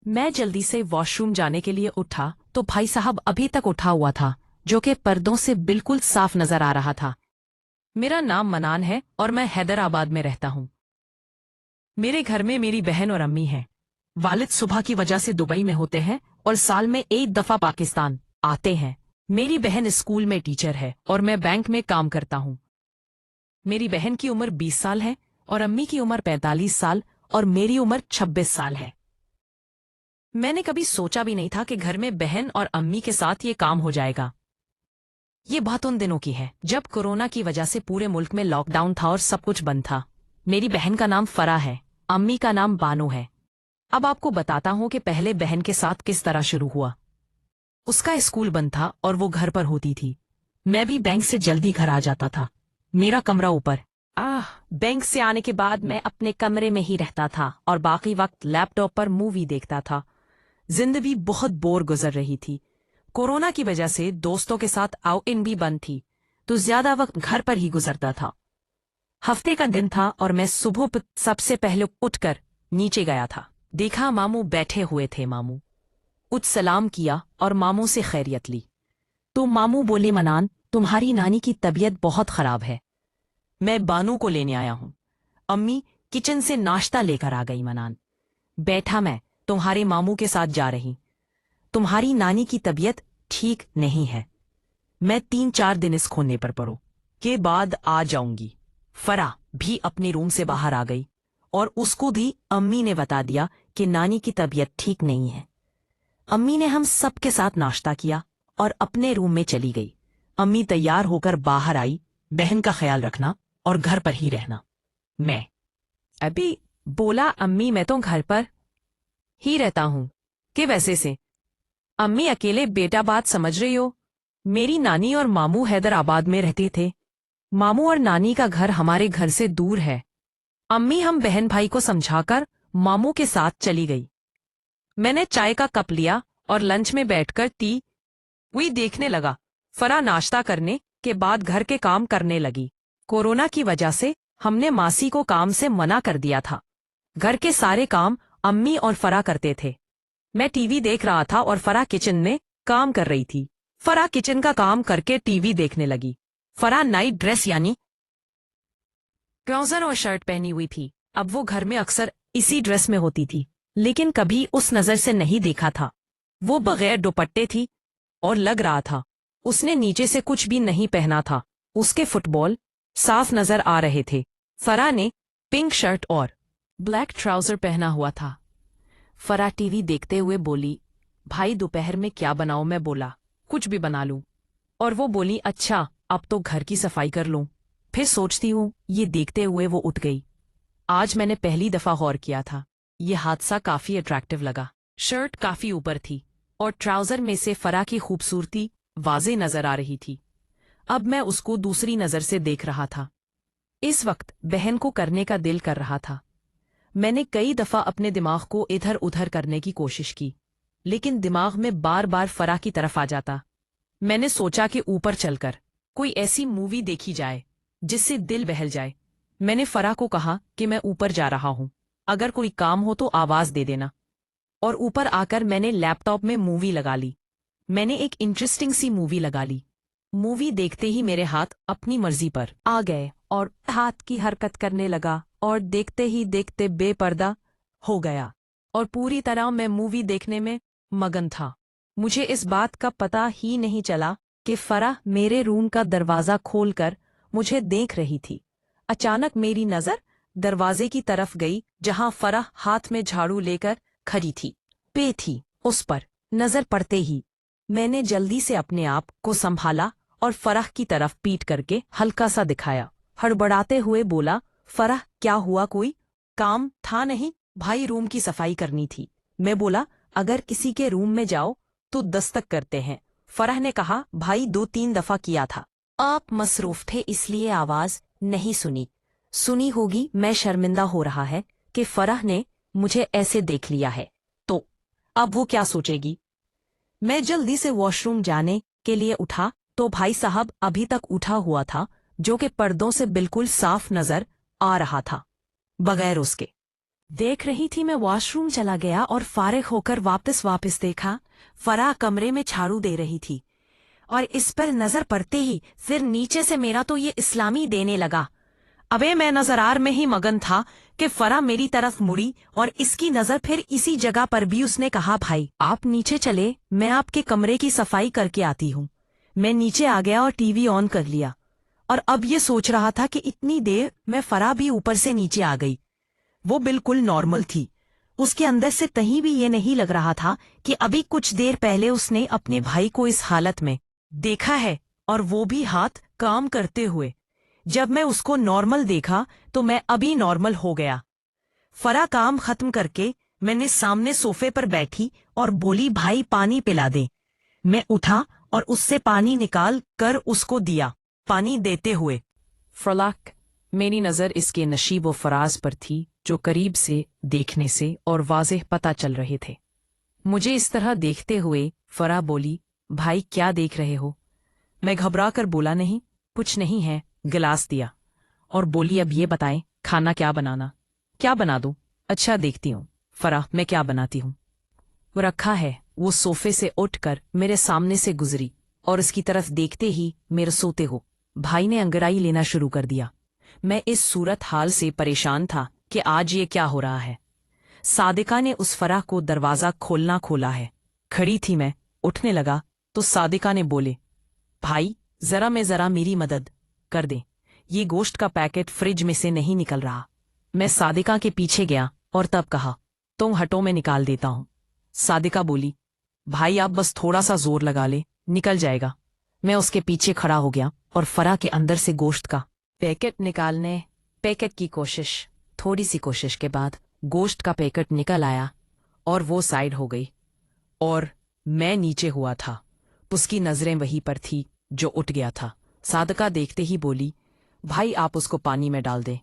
मैं जल्दी से वॉशरूम जाने के लिए उठा तो भाई साहब अभी तक उठा हुआ था, जो कि पर्दों से बिल्कुल साफ नजर आ रहा था। मेरा नाम मनान है और मैं हैदराबाद में रहता हूँ। मेरे घर में मेरी बहन और अम्मी हैं। वालिद सुबह की वजह से दुबई में होते हैं और साल में एक दफा पाकिस्तान आते हैं। मेरी बहन स्कूल में टीचर है और मैं बैंक में काम करता हूँ। मेरी बहन की उम्र 20 साल है और अम्मी की उम्र 45 साल और मेरी उम्र 26 साल है। मैंने कभी सोचा भी नहीं था कि घर में बहन और अम्मी के साथ ये काम हो जाएगा। ये बात उन दिनों की है जब कोरोना की वजह से पूरे मुल्क में लॉकडाउन था और सब कुछ बंद था। मेरी बहन का नाम फरा है, अम्मी का नाम बानो है। अब आपको बताता हूँ कि पहले बहन के साथ किस तरह शुरू हुआ। उसका स्कूल बंद था और वो घर पर होती थी। मैं भी बैंक से जल्दी घर आ जाता था। मेरा कमरा ऊपर। बैंक से आने के बाद मैं अपने कमरे में ही रहता था और बाकी वक्त लैपटॉप पर मूवी देखता था। जिंदगी बहुत बोर गुजर रही थी। कोरोना की वजह से दोस्तों के साथ आउट इन भी बंद थी, तो ज्यादा वक्त घर पर ही गुजरता था। हफ्ते का दिन था और मैं सुबह सबसे पहले उठकर नीचे गया था। देखा मामू बैठे हुए थे। मामू कुछ सलाम किया और मामू से खैरियत ली। तो मामू बोले, मनान, तुम्हारी नानी की तबीयत बहुत खराब है, मैं बानू को लेने आया हूँ। अम्मी किचन से नाश्ता लेकर आ गई। मनान बैठा, मैं तुम्हारे मामू के साथ जा रही। तुम्हारी नानी की तबीयत ठीक नहीं है, मैं 3-4 दिन इस खोने पर पड़ो के बाद आ जाऊंगी। फरा भी अपने रूम से बाहर आ गई और उसको भी अम्मी ने बता दिया कि नानी की तबीयत ठीक नहीं है। अम्मी ने हम सब के साथ नाश्ता किया और अपने रूम में चली गई। अम्मी तैयार होकर बाहर आई, बहन का ख्याल रखना और घर पर ही रहना। मैं अभी बोला, अम्मी मैं तो घर पर ही रहता हूँ। कि वैसे से अम्मी अकेले बेटा बात समझ रही हो। मेरी नानी और मामू हैदराबाद में रहते थे। मामू और नानी का घर हमारे घर से दूर है। अम्मी हम बहन भाई को समझाकर मामू के साथ चली गई। मैंने चाय का कप लिया और लंच में बैठकर टीवी देखने लगा। फरा नाश्ता करने के बाद घर के काम करने लगी। कोरोना की वजह से हमने मासी को काम से मना कर दिया था। घर के सारे काम अम्मी और फरा करते थे। मैं टीवी देख रहा था और फरा किचन में काम कर रही थी। फरा किचन का काम करके टीवी देखने लगी। फरा नाइट ड्रेस यानी ट्राउजर और शर्ट पहनी हुई थी। अब वो घर में अक्सर इसी ड्रेस में होती थी, लेकिन कभी उस नजर से नहीं देखा था। वो बगैर दुपट्टे थी और लग रहा था उसने नीचे से कुछ भी नहीं पहना था। उसके फुटबॉल साफ नजर आ रहे थे। फरा ने पिंक शर्ट और ब्लैक ट्राउजर पहना हुआ था। फरा टीवी देखते हुए बोली, भाई दोपहर में क्या बनाऊं? मैं बोला, कुछ भी बना लूं। और वो बोली, अच्छा अब तो घर की सफाई कर लूं। फिर सोचती हूँ। ये देखते हुए वो उठ गई। आज मैंने पहली दफा गौर किया था। ये हादसा काफी अट्रैक्टिव लगा। शर्ट काफी ऊपर थी और ट्राउजर में से फरा की खूबसूरती वाज़े नजर आ रही थी। अब मैं उसको दूसरी नजर से देख रहा था। इस वक्त बहन को करने का दिल कर रहा था। मैंने कई दफा अपने दिमाग को इधर उधर करने की कोशिश की, लेकिन दिमाग में बार बार फरा की तरफ आ जाता। मैंने सोचा कि ऊपर चलकर कोई ऐसी मूवी देखी जाए जिससे दिल बहल जाए। मैंने फरा को कहा कि मैं ऊपर जा रहा हूँ, अगर कोई काम हो तो आवाज दे देना। और ऊपर आकर मैंने लैपटॉप में मूवी लगा ली। मैंने एक इंटरेस्टिंग सी मूवी लगा ली। मूवी देखते ही मेरे हाथ अपनी मर्जी पर आ गए और हाथ की हरकत करने लगा और देखते ही देखते बेपर्दा हो गया और पूरी तरह मैं मूवी देखने में मगन था। मुझे इस बात का पता ही नहीं चला कि फरा मेरे रूम का दरवाजा खोलकर मुझे देख रही थी। अचानक मेरी नजर दरवाजे की तरफ गई, जहां फरा हाथ में झाड़ू लेकर खड़ी थी। थी उस पर नजर पड़ते ही मैंने जल्दी से अपने आप को संभाला और फराह की तरफ पीट करके हल्का सा दिखाया। हड़बड़ाते हुए बोला, फराह क्या हुआ, कोई काम था? नहीं भाई, रूम की सफाई करनी थी। मैं बोला, अगर किसी के रूम में जाओ तो दस्तक करते हैं। फराह ने कहा, भाई 2-3 दफा किया था, आप मसरूफ थे इसलिए आवाज नहीं सुनी। सुनी होगी। मैं शर्मिंदा हो रहा है कि फराह ने मुझे ऐसे देख लिया है, तो अब वो क्या सोचेगी। मैं जल्दी से वॉशरूम जाने के लिए उठा तो भाई साहब अभी तक उठा हुआ था, जो कि पर्दों से बिल्कुल साफ नजर आ रहा था, बगैर उसके। देख रही थी मैं वॉशरूम चला गया और फारिग होकर वापस देखा। फराह कमरे में झाड़ू दे रही थी और इस पर नजर पड़ते ही फिर नीचे से मेरा तो ये इस्लामी देने लगा। अबे मैं नजरार में ही मगन था कि फराह मेरी तरफ मुड़ी और इसकी नजर फिर इसी जगह पर भी। उसने कहा, भाई आप नीचे चले, मैं आपके कमरे की सफाई करके आती हूँ। मैं नीचे आ गया और टीवी ऑन कर लिया और अब ये सोच रहा था कि इतनी देर में फराह भी ऊपर से नीचे आ गई। वो बिल्कुल नॉर्मल थी। उसके अंदर से कहीं भी ये नहीं लग रहा था कि अभी कुछ देर पहले उसने अपने भाई को इस हालत में देखा है, और वो भी हाथ काम करते हुए। जब मैं उसको नॉर्मल देखा तो मैं अभी नॉर्मल हो गया। फराह काम खत्म करके मैंने सामने सोफे पर बैठी और बोली, भाई पानी पिला दे। मैं उठा और उससे पानी निकाल कर उसको दिया। पानी देते हुए, फलाक, मेरी नजर इसके नशीब व फराज पर थी जो करीब से देखने से और वाज़ेह पता चल रहे थे। मुझे इस तरह देखते हुए फराह बोली, भाई क्या देख रहे हो? मैं घबरा कर बोला, नहीं कुछ नहीं है। गिलास दिया और बोली, अब ये बताएं खाना क्या बनाना? क्या बना दूं? अच्छा देखती हूँ फराह, मैं क्या बनाती हूँ। वो रखा है। वो सोफे से उठकर मेरे सामने से गुजरी और उसकी तरफ देखते ही मेरे सोते हो भाई ने अंगड़ाई लेना शुरू कर दिया। मैं इस सूरत हाल से परेशान था कि आज ये क्या हो रहा है। सादिका ने उस फराह को दरवाज़ा खोला है। खड़ी थी मैं, उठने लगा तो सादिका ने बोले, भाई जरा मेरी मदद कर दे, ये गोश्त का पैकेट फ्रिज में से नहीं निकल रहा। मैं सादिका के पीछे गया और तब कहा, तुम हटो मैं निकाल देता हूँ। सादिका बोली, भाई आप बस थोड़ा सा जोर लगा ले, निकल जाएगा। मैं उसके पीछे खड़ा हो गया और फराह के अंदर से गोश्त का पैकेट निकालने पैकेट की कोशिश, थोड़ी सी कोशिश के बाद गोश्त का पैकेट निकल आया और वो साइड हो गई और मैं नीचे हुआ था। उसकी नजरें वहीं पर थी जो उठ गया था। सादिका देखते ही बोली, भाई आप उसको पानी में डाल दें।